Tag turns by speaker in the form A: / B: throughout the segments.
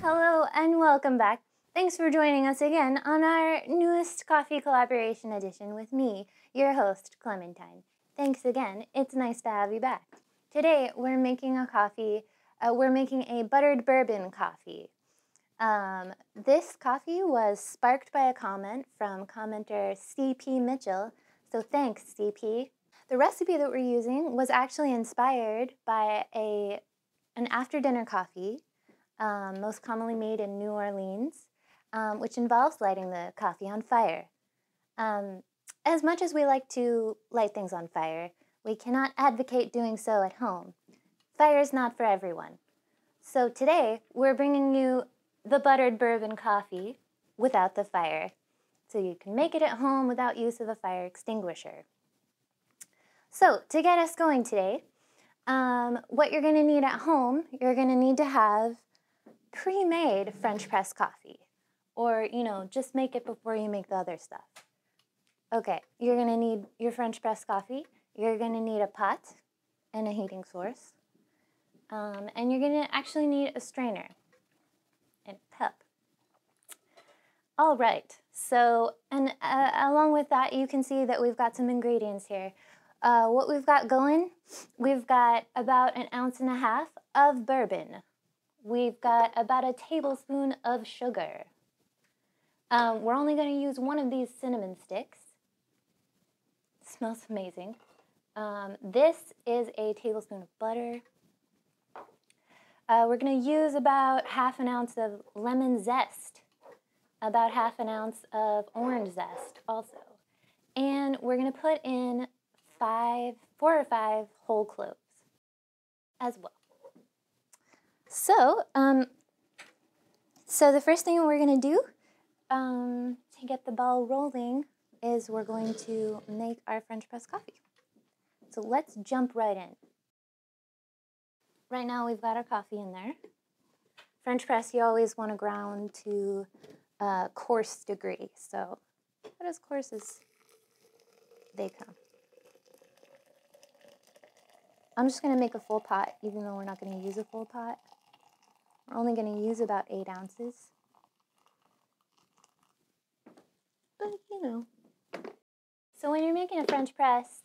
A: Hello and welcome back. Thanks for joining us again on our newest coffee collaboration edition with me, your host, Clementine. Thanks again. It's nice to have you back. Today we're making a coffee. We're making a buttered bourbon coffee. This coffee was sparked by a comment from commenter CP Mitchell, so thanks CP. The recipe that we're using was actually inspired by an after-dinner coffee, most commonly made in New Orleans, which involves lighting the coffee on fire. As much as we like to light things on fire, we cannot advocate doing so at home. Fire is not for everyone. So today, we're bringing you the buttered bourbon coffee without the fire, so you can make it at home without use of a fire extinguisher. So to get us going today, what you're going to need at home, you're going to need to have pre-made French press coffee, or, just make it before you make the other stuff. Okay, you're going to need your French press coffee, you're going to need a pot and a heating source, and you're going to actually need a strainer and a cup. All right, so, and along with that, you can see that we've got some ingredients here. What we've got going, we've got about 1.5 ounces of bourbon. We've got about a tablespoon of sugar. We're only going to use one of these cinnamon sticks. It smells amazing. This is a tablespoon of butter. We're going to use about 1/2 ounce of lemon zest, about 1/2 ounce of orange zest also. And we're going to put in 4 or 5 whole cloves as well. So, the first thing we're going to do to get the ball rolling is we're going to make our French press coffee. So let's jump right in. Right now we've got our coffee in there. French press, you always want to ground to a coarse degree. So about as coarse as they come. I'm just going to make a full pot, even though we're not going to use a full pot. We're only going to use about 8 ounces. But, So when you're making a French press,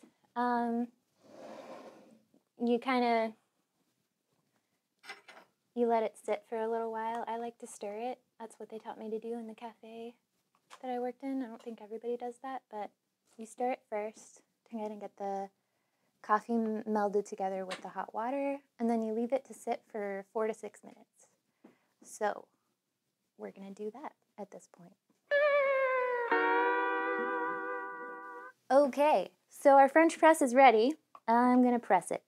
A: you let it sit for a little while. I like to stir it. That's what they taught me to do in the cafe that I worked in. I don't think everybody does that, but you stir it first to kind of get the coffee melded together with the hot water, and then you leave it to sit for 4 to 6 minutes. So we're going to do that at this point. Okay, so our French press is ready. I'm going to press it.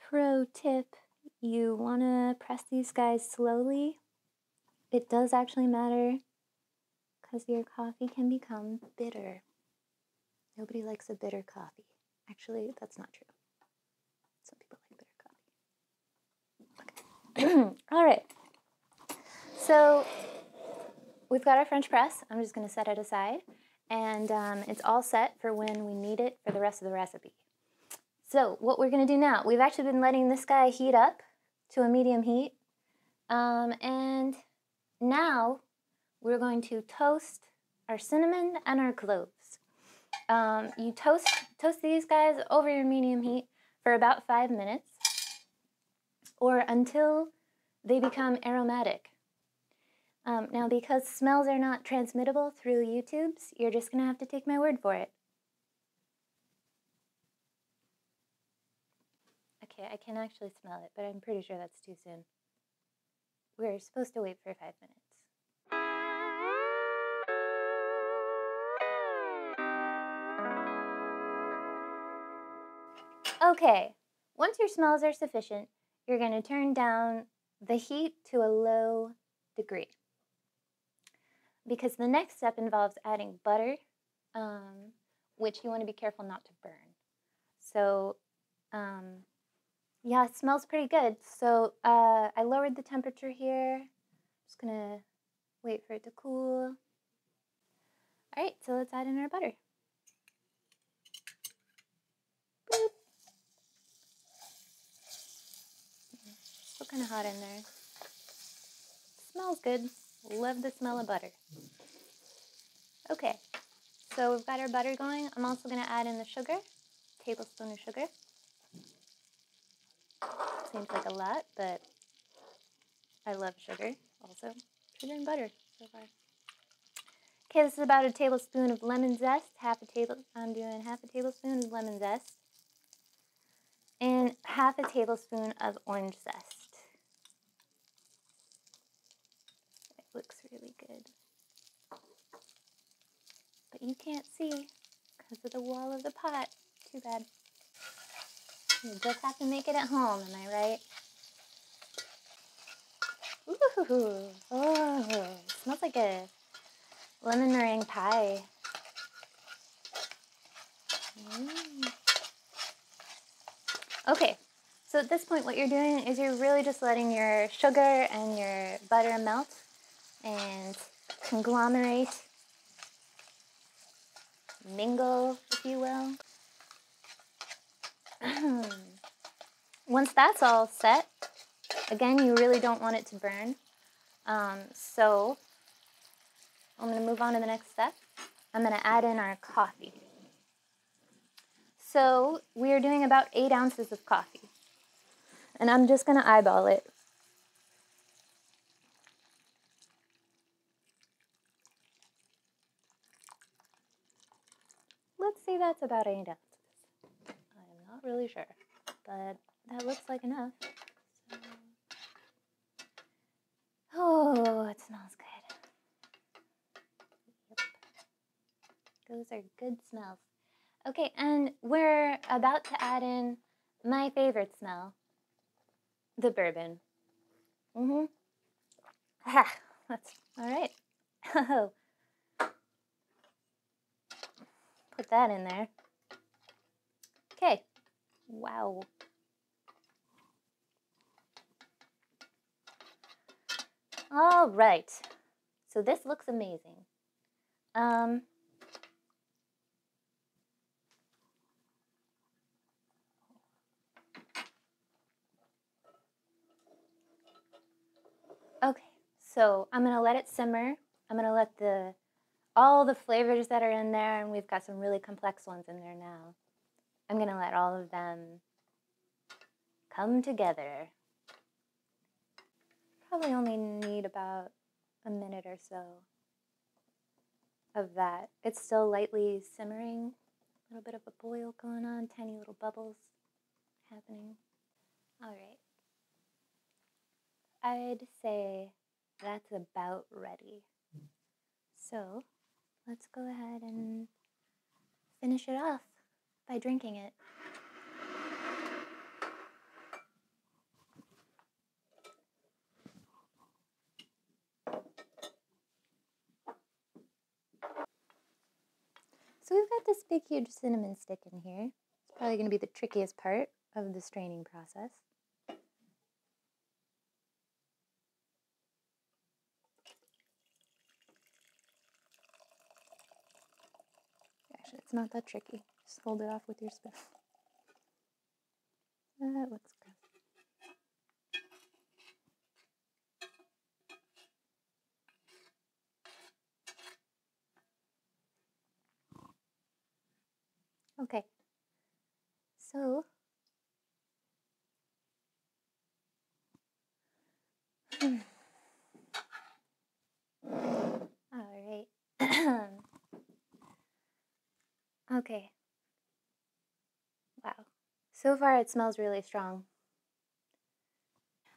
A: Pro tip, you want to press these guys slowly. It does actually matter because your coffee can become bitter. Nobody likes a bitter coffee. Actually, that's not true. Some people like bitter coffee. Okay. All right. So we've got our French press. I'm just going to set it aside. And it's all set for when we need it for the rest of the recipe. So what we're going to do now, we've actually been letting this guy heat up to a medium heat. And now we're going to toast our cinnamon and our cloves. You toast these guys over your medium heat for about 5 minutes or until they become aromatic. Now, because smells are not transmittable through YouTubes, you're just going to have to take my word for it. Okay, I can actually smell it, but I'm pretty sure that's too soon. We're supposed to wait for 5 minutes. Okay, once your smells are sufficient, you're going to turn down the heat to a low degree. Because the next step involves adding butter, which you want to be careful not to burn. So, yeah, it smells pretty good. So I lowered the temperature here. Just going to wait for it to cool. All right, so let's add in our butter. Boop. kind of hot in there. Smells good. Love the smell of butter. Okay, so we've got our butter going. I'm also going to add in the sugar, tablespoon of sugar. Seems like a lot, but I love sugar also. Sugar and butter so far. Okay, this is about a tablespoon of lemon zest. I'm doing half a tablespoon of lemon zest. And half a tablespoon of orange zest. It looks really good. But you can't see because of the wall of the pot. Too bad. You just have to make it at home, am I right? Ooh, oh, it smells like a lemon meringue pie. Okay, so at this point what you're doing is you're really just letting your sugar and your butter melt and conglomerate, mingle, if you will. Once that's all set, again, you really don't want it to burn. So I'm going to move on to the next step. I'm going to add in our coffee. So we are doing about 8 ounces of coffee. And I'm just going to eyeball it. Let's say that's about 8 ounces. I'm not really sure, but that looks like enough. So... Oh, it smells good. Yep. Those are good smells. Okay, and we're about to add in my favorite smell, the bourbon. Ah, that's all right. Put that in there. Okay. Wow. All right. So this looks amazing. Okay, so I'm gonna let it simmer. I'm gonna let all the flavors that are in there, and we've got some really complex ones in there now. I'm gonna let all of them come together. Probably only need about a minute or so of that. It's still lightly simmering, a little bit of a boil going on, tiny little bubbles happening. All right. I'd say that's about ready. So let's go ahead and finish it off by drinking it. So we've got this big, huge cinnamon stick in here. It's probably going to be the trickiest part of the straining process. Actually, it's not that tricky. Just hold it off with your spoon. That looks gross. Okay. So, all right. Okay. Wow. So far it smells really strong.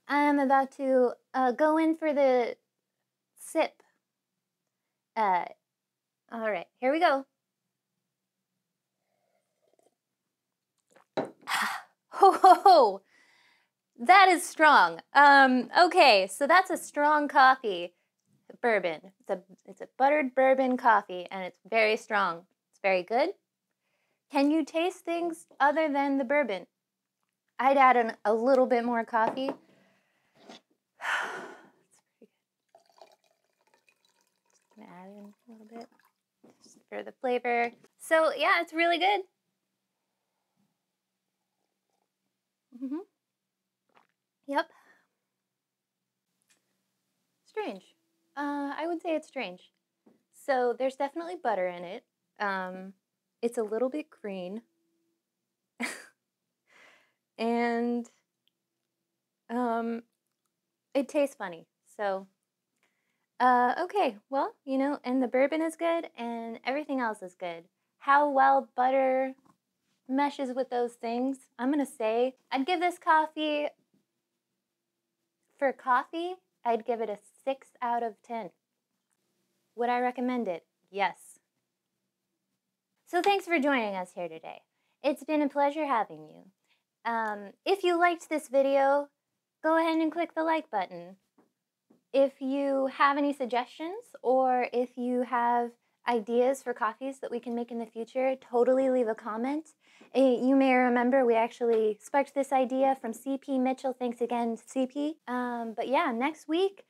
A: I'm about to go in for the sip. All right, here we go. Ho ho ho! That is strong. Okay, so that's a strong coffee. Bourbon. It's a buttered bourbon coffee, and it's very strong. It's very good. Can you taste things other than the bourbon? I'd add in a little bit more coffee. It's pretty good. Just gonna add in a little bit just for the flavor. So yeah, it's really good. Yep. I would say it's strange. So there's definitely butter in it. It's a little bit green. And it tastes funny. So okay, well, you know, and the bourbon is good and everything else is good. How well butter meshes with those things, I'm gonna say I'd give this coffee, for coffee, I'd give it a 6 out of 10. Would I recommend it? Yes. So thanks for joining us here today. It's been a pleasure having you. If you liked this video, go ahead and click the like button. If you have any suggestions or if you have ideas for coffees that we can make in the future, totally leave a comment. You may remember we actually sparked this idea from CP Mitchell. Thanks again, CP. But yeah, next week,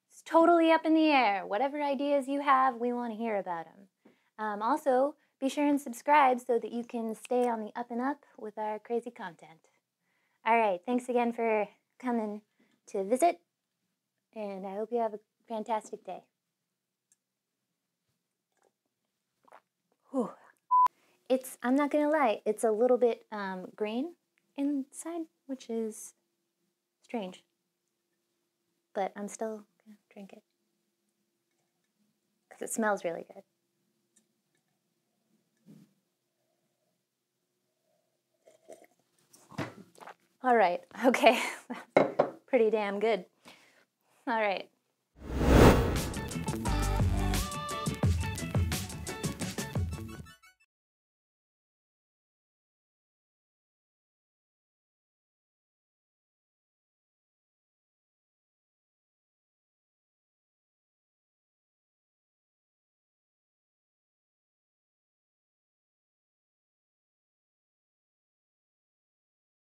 A: it's totally up in the air. Whatever ideas you have, we want to hear about them. Also, be sure and subscribe so that you can stay on the up and up with our crazy content. All right, thanks again for coming to visit, and I hope you have a fantastic day. Whew. I'm not gonna lie, it's a little bit green inside, which is strange. But I'm still gonna drink it because it smells really good. All right, okay, pretty damn good. All right.